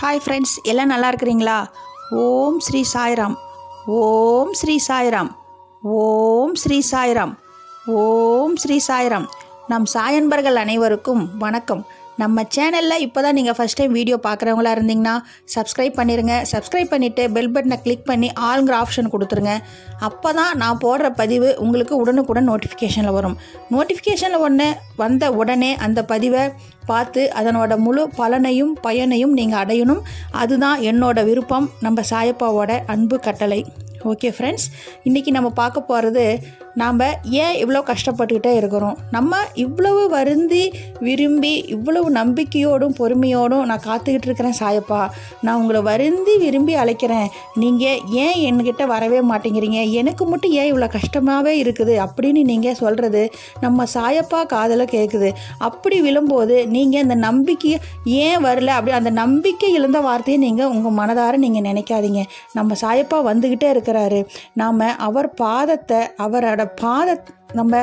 Hi friends, எல்லாம் நல்லா இருக்கிறீங்களா? ஓம் ஸ்ரீ சாய்ராம், ஓம் ஸ்ரீ சாய்ராம், ஓம் ஸ்ரீ சாய்ராம், ஓம் ஸ்ரீ சாய்ராம். நம் சாயன்பர்கள் அனைவருக்கும் வணக்கம். நம்ம சேனலில் இப்போ தான் நீங்கள் ஃபஸ்ட் டைம் வீடியோ பார்க்குறவங்களா இருந்தீங்கன்னா சப்ஸ்கிரைப் பண்ணிடுங்க. சப்ஸ்கிரைப் பண்ணிவிட்டு பெல் பட்டனை கிளிக் பண்ணி ஆளுங்கிற ஆப்ஷன் கொடுத்துருங்க. அப்போ தான் நான் போடுற பதிவு உங்களுக்கு உடனுக்குடன் நோட்டிஃபிகேஷனில் வரும். நோட்டிஃபிகேஷனில் வந்த உடனே அந்த பதிவை பார்த்து அதனோட முழு பலனையும் பயனையும் நீங்கள் அடையணும். அதுதான் என்னோட விருப்பம், நம்ம சாயப்பாவோட அன்பு கட்டளை. ஓகே ஃப்ரெண்ட்ஸ், இன்றைக்கி நம்ம பார்க்க போகிறது, நாம் ஏன் இவ்வளோ கஷ்டப்பட்டுக்கிட்டே இருக்கிறோம், நம்ம இவ்வளவு வருந்தி விரும்பி இவ்வளவு நம்பிக்கையோடும் பொறுமையோடும் நான் காத்துக்கிட்டு இருக்கிறேன் சாயப்பா, நான் உங்களை வருந்தி விரும்பி அழைக்கிறேன், நீங்கள் ஏன் என்கிட்ட வரவே மாட்டேங்கிறீங்க, எனக்கு மட்டும் ஏன் இவ்வளோ கஷ்டமாகவே இருக்குது அப்படின்னு நீங்கள் சொல்கிறது நம்ம சாயப்பா காதில் கேட்குது. அப்படி விழும்போது நீங்கள் இந்த நம்பிக்கையை ஏன் வரல, அப்படி அந்த நம்பிக்கை இழந்த வார்த்தையை நீங்கள் உங்கள் மனதார நீங்கள் நினைக்காதீங்க. நம்ம சாயப்பா வந்துக்கிட்டே இருக்கிறாரு. நாம் அவர் பாதத்தை, அவரோட நம்ம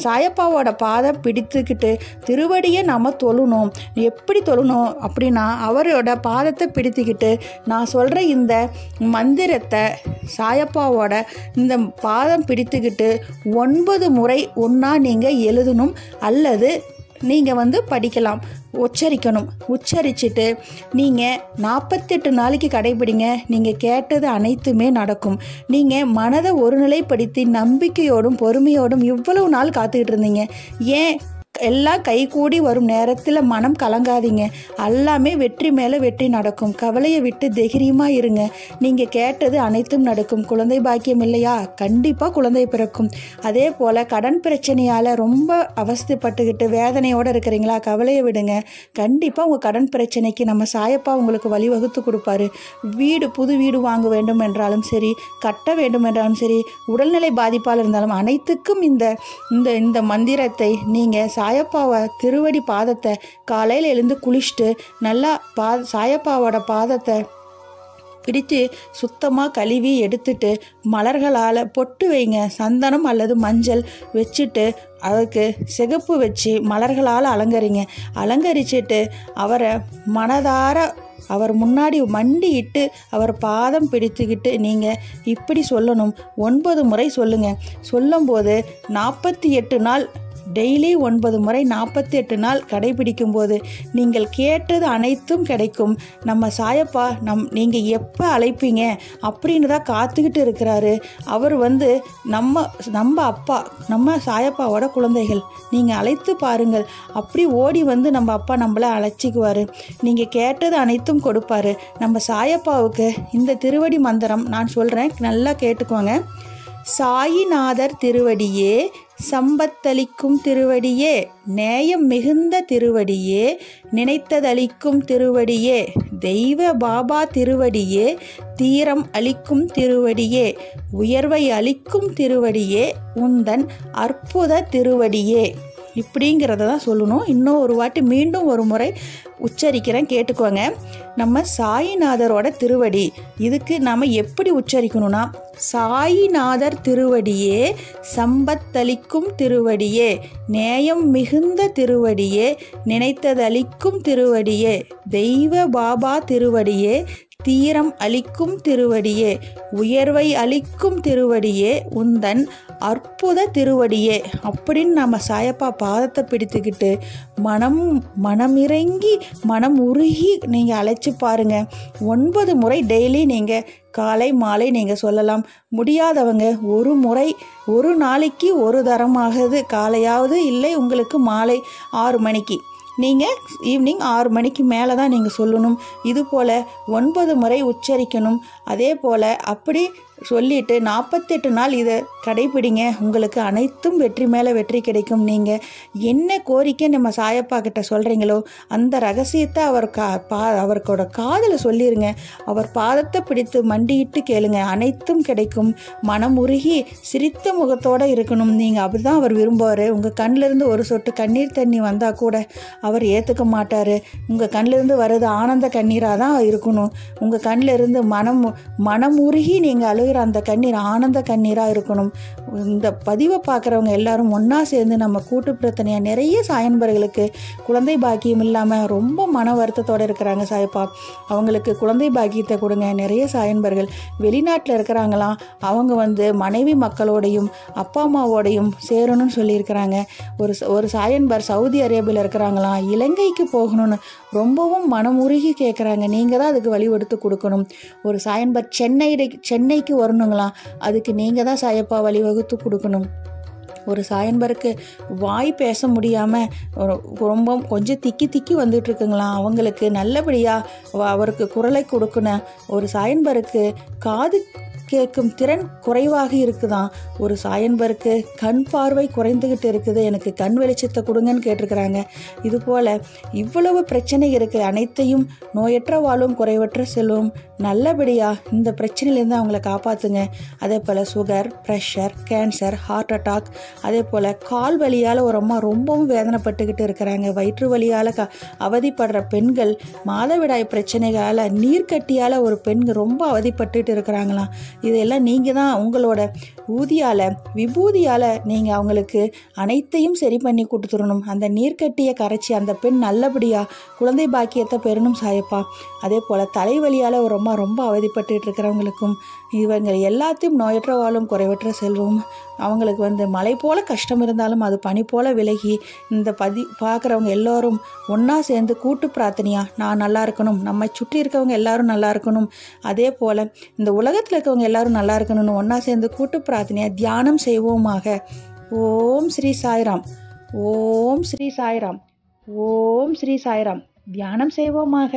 சாயப்பாவோட பாதம் பிடித்துக்கிட்டு திருவடியை நம்ம தொழணும். எப்படி தொழணும் அப்படின்னா, அவரோட பாதத்தை பிடித்துக்கிட்டு நான் சொல்கிற இந்த மந்திரத்தை சாயப்பாவோட இந்த பாதம் பிடித்துக்கிட்டு 9 முறை ஒன்றா நீங்கள் எழுதணும், அல்லது நீங்கள் படிக்கலாம், உச்சரிக்கணும். உச்சரிச்சுட்டு நீங்கள் 48 நாளைக்கு கடைபிடிங்க. நீங்கள் கேட்டது அனைத்துமே நடக்கும். நீங்கள் மனதை ஒருநிலைப்படுத்தி நம்பிக்கையோடும் பொறுமையோடும் இவ்வளவு நாள் காத்துக்கிட்டு இருந்தீங்க. ஏன் எல்லாம் கைகூடி வரும் நேரத்தில் மனம் கலங்காதீங்க. எல்லாமே வெற்றி மேலே வெற்றி நடக்கும். கவலையை விட்டு தைரியமாக இருங்க. நீங்கள் கேட்டது அனைத்தும் நடக்கும். குழந்தை பாக்கியம் இல்லையா? கண்டிப்பாக குழந்தை பிறக்கும். அதே போல் கடன் பிரச்சனையால் ரொம்ப அவஸ்தைப்பட்டுக்கிட்டு வேதனையோடு இருக்கிறீங்களா? கவலையை விடுங்க. கண்டிப்பாக உங்கள் கடன் பிரச்சனைக்கு நம்ம சாயப்பா உங்களுக்கு வழிவகுத்து கொடுப்பாரு. புது வீடு வாங்க வேண்டும் என்றாலும் சரி, கட்ட வேண்டும் என்றாலும் சரி, உடல்நிலை பாதிப்பால் இருந்தாலும் அனைத்துக்கும் இந்த மந்திரத்தை நீங்கள் சாயப்பாவை திருவடி பாதத்தை காலையில் எழுந்து குளிச்சுட்டு நல்லா சாயப்பாவோட பாதத்தை பிடித்து சுத்தமாக கழுவி எடுத்துட்டு மலர்களால் பொட்டு வைங்க. சந்தனம் அல்லது மஞ்சள் வச்சுட்டு அதுக்கு சிகப்பு வச்சு மலர்களால் அலங்கரிச்சிட்டு அவரை மனதார அவர் முன்னாடி மண்டியிட்டு அவர் பாதம் பிடித்துக்கிட்டு நீங்கள் இப்படி சொல்லணும். 9 முறை சொல்லுங்கள். சொல்லும்போது 48 நாள், டெய்லி 9 முறை 48 நாள் கடைபிடிக்கும்போது நீங்கள் கேட்டது அனைத்தும் கிடைக்கும். நம்ம சாயப்பா நீங்கள் எப்போ அழைப்பீங்க அப்படின்னு தான் காத்துக்கிட்டு இருக்கிறாரு. அவர் நம்ம அப்பா, நம்ம சாயப்பாவோட குழந்தைகள். நீங்கள் அழைத்து பாருங்கள். அப்படி ஓடி நம்ம அப்பா நம்மளை அழைச்சிக்குவார். நீங்கள் கேட்டது அனைத்தும் கொடுப்பாரு. நம்ம சாயப்பாவுக்கு இந்த திருவடி மந்திரம் நான் சொல்கிறேன், நல்லா கேட்டுக்கோங்க. சாயிநாதர் திருவடியே, சம்பத்தளிக்கும் திருவடியே, நேயம் மிகுந்த திருவடியே, நினைத்ததளிக்கும் திருவடியே, தெய்வ பாபா திருவடியே, தீரம் அளிக்கும் திருவடியே, உயர்வை அளிக்கும் திருவடியே, உந்தன் அற்புத திருவடியே. இப்படிங்கிறத தான் சொல்லணும். இன்னும் ஒரு வாட்டி மீண்டும் ஒரு முறை உச்சரிக்கிறேன், கேட்டுக்கோங்க. நம்ம சாயிநாதரோட திருவடி, இதுக்கு நாம் எப்படி உச்சரிக்கணும்னா, சாயிநாதர் திருவடியே, சம்பத்தளிக்கும் திருவடியே, நேயம் மிகுந்த திருவடியே, நினைத்ததளிக்கும் திருவடியே, தெய்வ பாபா திருவடியே, தீரம் அளிக்கும் திருவடியே, உயர்வை அளிக்கும் திருவடியே, உந்தன் அற்புத திருவடியே. அப்படின்னு நம்ம சாயப்பா பாதத்தை பிடித்துக்கிட்டு மனமிறங்கி மனம் உருகி நீங்கள் அழைச்சி பாருங்கள். 9 முறை டெய்லி நீங்கள் காலை மாலை நீங்கள் சொல்லலாம். முடியாதவங்க ஒரு நாளைக்கு ஒரு தரமாகுது, காலையாவது இல்லை உங்களுக்கு மாலை 6 மணிக்கு, நீங்கள் ஈவினிங் 6 மணிக்கு மேலே தான் நீங்கள் சொல்லணும். இது போல் 9 முறை உச்சரிக்கணும். அதே போல் அப்படி சொல்லிவிட்டு 48 நாள் இதை கடைப்பிடிங்க. உங்களுக்கு அனைத்தும் வெற்றி மேலே வெற்றி கிடைக்கும். நீங்கள் என்ன கோரிக்கை நம்ம சாயப்பா கிட்ட சொல்கிறீங்களோ அந்த ரகசியத்தை அவரோட காதில் சொல்லிடுங்க. அவர் பாதத்தை பிடித்து மண்டியிட்டு கேளுங்க, அனைத்தும் கிடைக்கும். மனம் உருகி சிரித்த முகத்தோடு இருக்கணும். நீங்கள் அப்படி தான் அவர் விரும்புவார். உங்கள் கண்ணிலிருந்து ஒரு சொட்டு கண்ணீர் தண்ணி வந்தால் கூட அவர் ஏற்றுக்க மாட்டார். உங்கள் கண்ணிலிருந்து வர்றது ஆனந்த கண்ணீராக தான் இருக்கணும். உங்கள் கண்ணிலிருந்து மனம் உருகி நீங்கள் அழுகிற அந்த கண்ணீர் ஆனந்த கண்ணீராக இருக்கணும். இந்த பதிவை பார்க்குறவங்க எல்லாரும் ஒன்றா சேர்ந்து நம்ம கூட்டு பிரச்சனையாக நிறைய சாயன்பர்களுக்கு குழந்தை பாக்கியம் இல்லாமல் ரொம்ப மன வருத்தத்தோடு இருக்கிறாங்க. சாயப்பா, அவங்களுக்கு குழந்தை பாக்கியத்தை கொடுங்க. நிறைய சாயன்பர்கள் வெளிநாட்டில் இருக்கிறாங்களாம். அவங்க மனைவி மக்களோடையும் அப்பா அம்மாவோடையும் சேரணும்னு சொல்லியிருக்கிறாங்க. ஒரு சாயன்பர் சவுதி அரேபியாவில் இருக்கிறாங்களாம். இலங்கைக்கு போகணும்னு ரொம்பவும் மனமுருகி கேட்குறாங்க. நீங்கள் தான் அதுக்கு வழிவகுத்து கொடுக்கணும். ஒரு சாயன்பர் சென்னைக்கு வரணுங்களாம். அதுக்கு நீங்கள் தான் சாயப்பா வழிவகுத்து கொடுக்கணும். ஒரு சாயன்பருக்கு வாய் பேச முடியாமல் ரொம்ப கொஞ்சம் திக்கி வந்துட்டுருக்குங்களாம். அவங்களுக்கு நல்லபடியாக அவருக்கு குரலை கொடுக்கணும். ஒரு சாயன்பருக்கு காது கேட்கும் திறன் குறைவாக இருக்குதான். ஒரு சாயன்பருக்கு கண் பார்வை குறைந்துக்கிட்டு இருக்குது. எனக்கு கண் வெளிச்சத்தை கொடுங்கன்னு கேட்டிருக்கிறாங்க. இதுபோல் இவ்வளவு பிரச்சனை இருக்குது. அனைத்தையும் நோயற்ற வாழும் குறைவற்ற செல்வம் நல்லபடியாக இந்த பிரச்சனையிலேருந்து அவங்கள காப்பாற்றுங்க. அதே போல் sugar, pressure, cancer, heart attack, அதே போல் கால் வலியால் ஒரு அம்மா ரொம்பவும் வேதனைப்பட்டுக்கிட்டு இருக்கிறாங்க. வயிற்று வலியால் அவதிப்படுற பெண்கள், மாதவிடாய் பிரச்சனைகளால், நீர்க்கட்டியால் ஒரு பெண்கள் ரொம்ப அவதிப்பட்டுட்டு இருக்கிறாங்களாம். இதெல்லாம் நீங்கள் தான் உங்களோட விபூதியால் நீங்கள் அவங்களுக்கு அனைத்தையும் சரி பண்ணி கொடுத்துடணும். அந்த நீர்க்கட்டியை கரைச்சி அந்த பெண் நல்லபடியாக குழந்தை பாக்கியத்தை பெறணும் சாயப்பா. அதே போல் தலைவலியால் ஒரு அம்மா ரொம்ப அவதிப்பட்டு இருக்கிறவங்களுக்கும் இவங்க எல்லாத்தையும் நோயற்ற வாழும் குறைவற்ற செல்வம். அவங்களுக்கு மலை போல கஷ்டம் இருந்தாலும் அது பனி போல விலகி இந்த பார்க்குறவங்க எல்லோரும் ஒன்றா சேர்ந்து கூட்டு பிரார்த்தனையாக நான் நல்லா இருக்கணும், நம்மை சுற்றி இருக்கவங்க எல்லாரும் நல்லா இருக்கணும், அதே போல் இந்த உலகத்தில் இருக்கவங்க எல்லாரும் நல்லா இருக்கணும்னு ஒன்றா சேர்ந்து கூட்டு பிரார்த்தனையாக தியானம் செய்வோமாக. ஓம் ஸ்ரீ சாய்ராம், ஓம் ஸ்ரீ சாய்ராம், ஓம் ஸ்ரீ சாய்ராம். தியானம் செய்வோமாக.